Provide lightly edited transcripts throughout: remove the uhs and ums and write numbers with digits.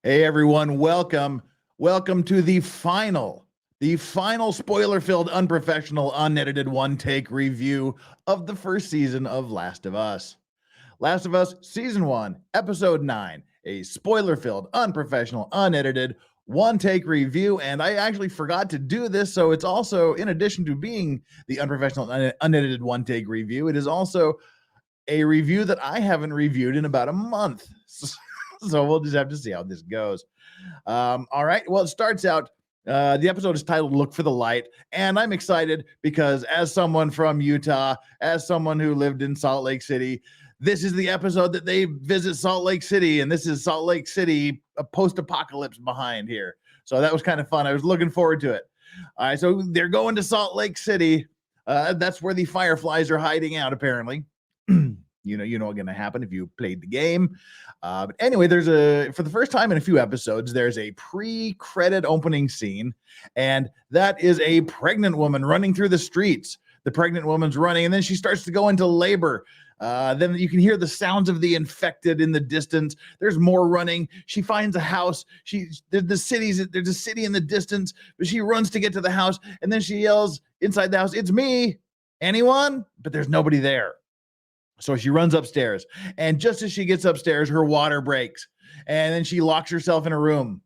Hey everyone, welcome to the final spoiler-filled, unprofessional, unedited one-take review of the first season of Last of Us. Last of Us Season 1, Episode 9, a spoiler-filled, unprofessional, unedited one-take review, and I actually forgot to do this, so it's also, in addition to being the unprofessional, unedited one-take review, it is also a review that I haven't reviewed in about a month. So we'll just have to see how this goes. All right. Well, it starts out. The episode is titled Look for the Light. And I'm excited because, as someone from Utah, as someone who lived in Salt Lake City, this is the episode that they visit Salt Lake City. And this is Salt Lake City, a post apocalypse behind here. So that was kind of fun. I was looking forward to it. All right. So they're going to Salt Lake City. That's where the Fireflies are hiding out, apparently. You know what's going to happen if you played the game. But anyway, for the first time in a few episodes, there's a pre-credit opening scene, and that is a pregnant woman running through the streets. The pregnant woman's running, and then she starts to go into labor. Then you can hear the sounds of the infected in the distance. There's more running. She finds a house. There's a city in the distance, but she runs to get to the house, and then she yells inside the house, "It's me! Anyone?" But there's nobody there. So she runs upstairs, and just as she gets upstairs, her water breaks, and then she locks herself in a room.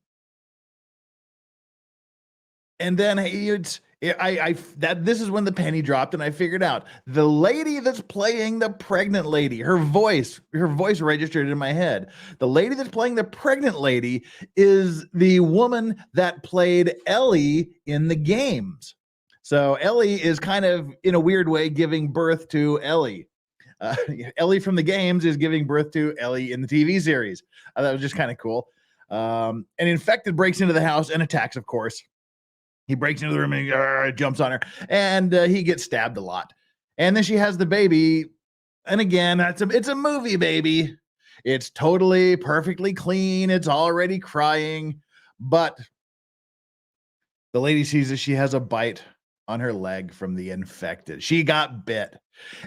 And then this is when the penny dropped, and I figured out the lady that's playing the pregnant lady, her voice registered in my head. The lady that's playing the pregnant lady is the woman that played Ellie in the games. So Ellie is kind of, in a weird way, giving birth to Ellie. Ellie from the games is giving birth to Ellie in the TV series. That was just kind of cool. An infected breaks into the house and attacks, of course. He breaks into the room and jumps on her, and he gets stabbed a lot. And then she has the baby, and again, it's a movie baby. It's totally perfectly clean. It's already crying, but the lady sees that she has a bite on her leg from the infected. She got bit.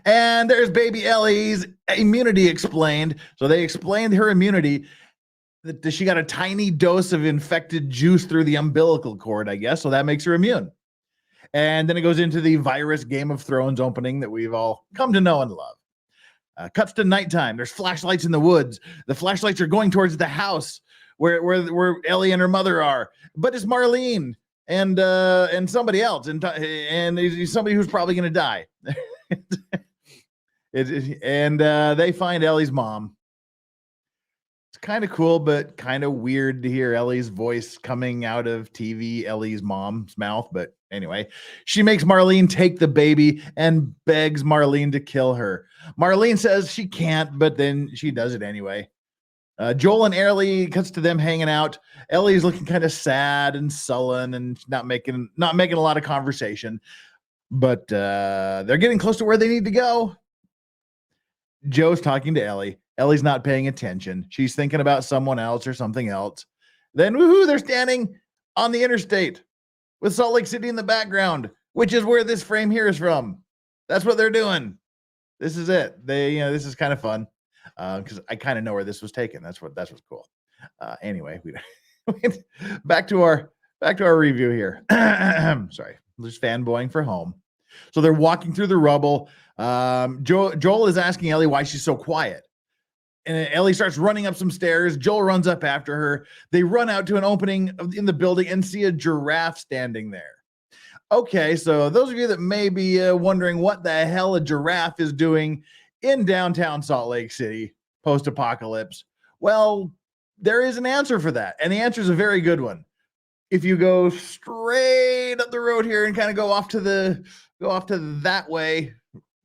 And there's baby Ellie's immunity explained. So they explained her immunity, that she got a tiny dose of infected juice through the umbilical cord, I guess. So that makes her immune. And then it goes into the virus Game of Thrones opening that we've all come to know and love. Cuts to nighttime. There's flashlights in the woods. The flashlights are going towards the house where Ellie and her mother are. But it's Marlene and somebody else, and he's somebody who's probably going to die. They find Ellie's mom. It's kind of cool, but kind of weird to hear Ellie's voice coming out of TV, Ellie's mom's mouth. But anyway, she makes Marlene take the baby and begs Marlene to kill her. Marlene says she can't, but then she does it anyway. Joel and Ellie, cuts to them hanging out. Ellie's looking kind of sad and sullen and not making a lot of conversation. But they're getting close to where they need to go. Joe's talking to Ellie. Ellie's not paying attention. She's thinking about someone else or something else. Then, woohoo, they're standing on the interstate with Salt Lake City in the background, which is where this frame here is from. That's what they're doing. This is it. This is kind of fun because I kind of know where this was taken. That's what's cool. Anyway, back to our review here. Sorry. Just fanboying for home. So they're walking through the rubble. Joel is asking Ellie why she's so quiet. And Ellie starts running up some stairs. Joel runs up after her. They run out to an opening in the building and see a giraffe standing there. Okay, so those of you that may be wondering what the hell a giraffe is doing in downtown Salt Lake City post-apocalypse, well, there is an answer for that. And the answer is a very good one. If you go straight up the road here and kind of go off to that way,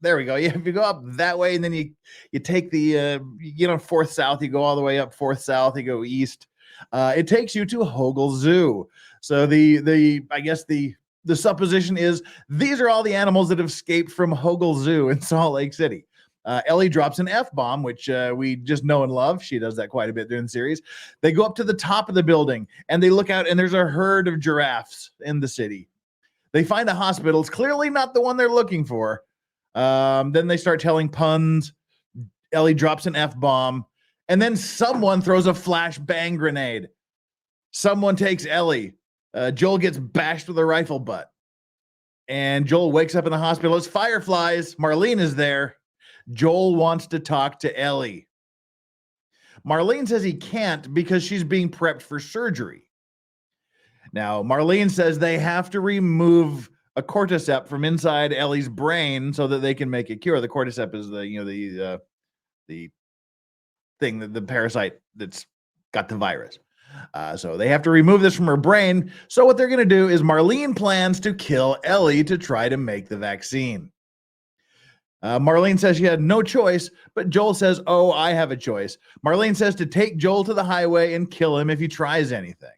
there we go. Yeah, if you go up that way and then you take the 4th South, you go all the way up 4th South, you go east. It takes you to Hogle Zoo. So I guess the supposition is these are all the animals that have escaped from Hogle Zoo in Salt Lake City. Ellie drops an F-bomb, which we just know and love. She does that quite a bit during the series. They go up to the top of the building, and they look out, and there's a herd of giraffes in the city. They find a hospital. It's clearly not the one they're looking for. Then they start telling puns. Ellie drops an F-bomb, and then someone throws a flashbang grenade. Someone takes Ellie. Joel gets bashed with a rifle butt. And Joel wakes up in the hospital. It's fireflies. Marlene is there. Joel wants to talk to Ellie. Marlene says he can't because she's being prepped for surgery. Now, Marlene says they have to remove a cordyceps from inside Ellie's brain so that they can make a cure. The cordyceps is the thing, the parasite that's got the virus. So they have to remove this from her brain. So what they're going to do is Marlene plans to kill Ellie to try to make the vaccine. Marlene says she had no choice, but Joel says, oh, I have a choice. Marlene says to take Joel to the highway and kill him if he tries anything.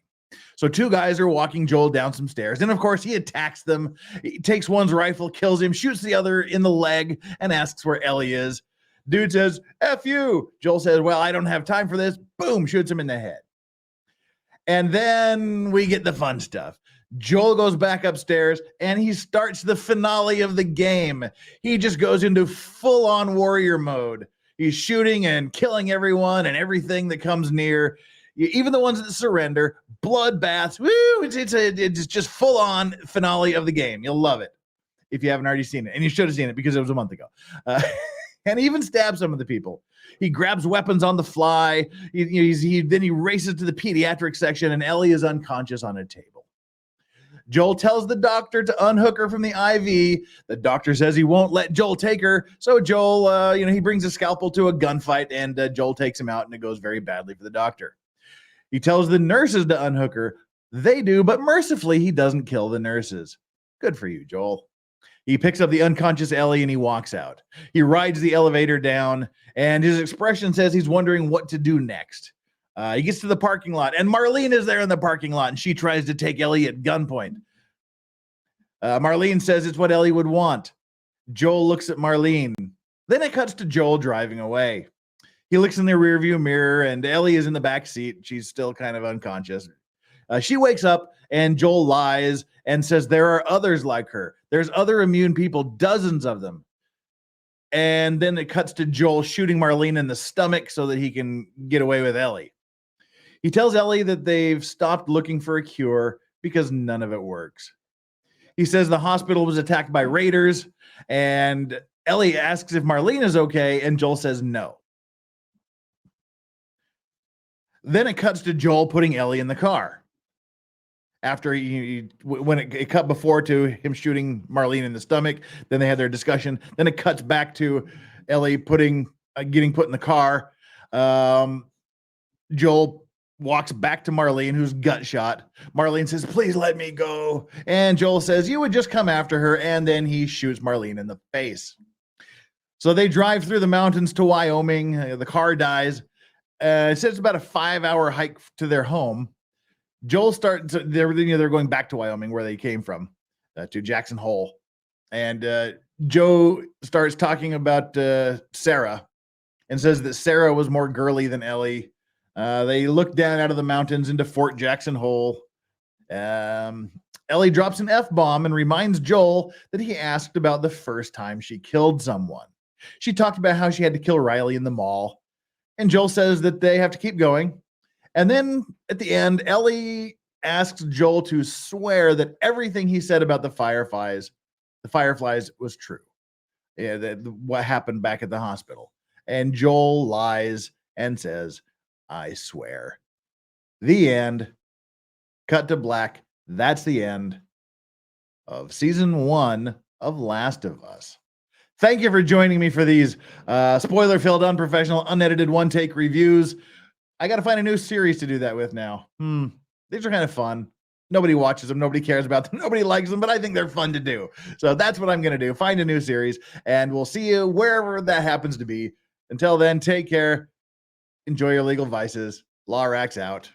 So two guys are walking Joel down some stairs. And of course, he attacks them. He takes one's rifle, kills him, shoots the other in the leg, and asks where Ellie is. Dude says, F you. Joel says, well, I don't have time for this. Boom, shoots him in the head. And then we get the fun stuff. Joel goes back upstairs and he starts the finale of the game. He just goes into full-on warrior mode. He's shooting and killing everyone and everything that comes near, even the ones that surrender. Bloodbaths. Woo! It's just full-on finale of the game. You'll love it if you haven't already seen it. And you should have seen it because it was a month ago. And he even stabs some of the people. He grabs weapons on the fly. Then he races to the pediatric section, and Ellie is unconscious on a table. Joel tells the doctor to unhook her from the IV. The doctor says he won't let Joel take her. So Joel, he brings a scalpel to a gunfight, and Joel takes him out, and it goes very badly for the doctor. He tells the nurses to unhook her. They do, but mercifully, he doesn't kill the nurses. Good for you, Joel. He picks up the unconscious Ellie and he walks out. He rides the elevator down, and his expression says he's wondering what to do next. He gets to the parking lot, and Marlene is there in the parking lot, and she tries to take Ellie at gunpoint. Marlene says it's what Ellie would want. Joel looks at Marlene. Then it cuts to Joel driving away. He looks in the rearview mirror, and Ellie is in the back seat. She's still kind of unconscious. She wakes up, and Joel lies and says there are others like her. There's other immune people, dozens of them. And then it cuts to Joel shooting Marlene in the stomach so that he can get away with Ellie. He tells Ellie that they've stopped looking for a cure because none of it works. He says the hospital was attacked by raiders, and Ellie asks if Marlene is okay, and Joel says no. Then it cuts to Joel putting Ellie in the car. After when it cut before to him shooting Marlene in the stomach, then they had their discussion. Then it cuts back to Ellie getting put in the car. Joel walks back to Marlene, who's gut shot. Marlene says, please let me go. And Joel says, you would just come after her. And then he shoots Marlene in the face. So they drive through the mountains to Wyoming. The car dies. It says it's about a 5-hour hike to their home. Joel starts, they're going back to Wyoming where they came from, to Jackson Hole. And Joe starts talking about Sarah and says that Sarah was more girly than Ellie. They look down out of the mountains into Fort Jackson Hole. Ellie drops an F-bomb and reminds Joel that he asked about the first time she killed someone. She talked about how she had to kill Riley in the mall. And Joel says that they have to keep going. And then at the end, Ellie asks Joel to swear that everything he said about the fireflies was true. Yeah, what happened back at the hospital. And Joel lies and says, I swear. The end. Cut to black. That's the end of season 1 of Last of Us. Thank you for joining me for these spoiler-filled, unprofessional, unedited one-take reviews. I got to find a new series to do that with now. These are kind of fun. Nobody watches them. Nobody cares about them. Nobody likes them, but I think they're fun to do. So that's what I'm going to do. Find a new series, and we'll see you wherever that happens to be. Until then, take care. Enjoy your legal vices. Lorax out.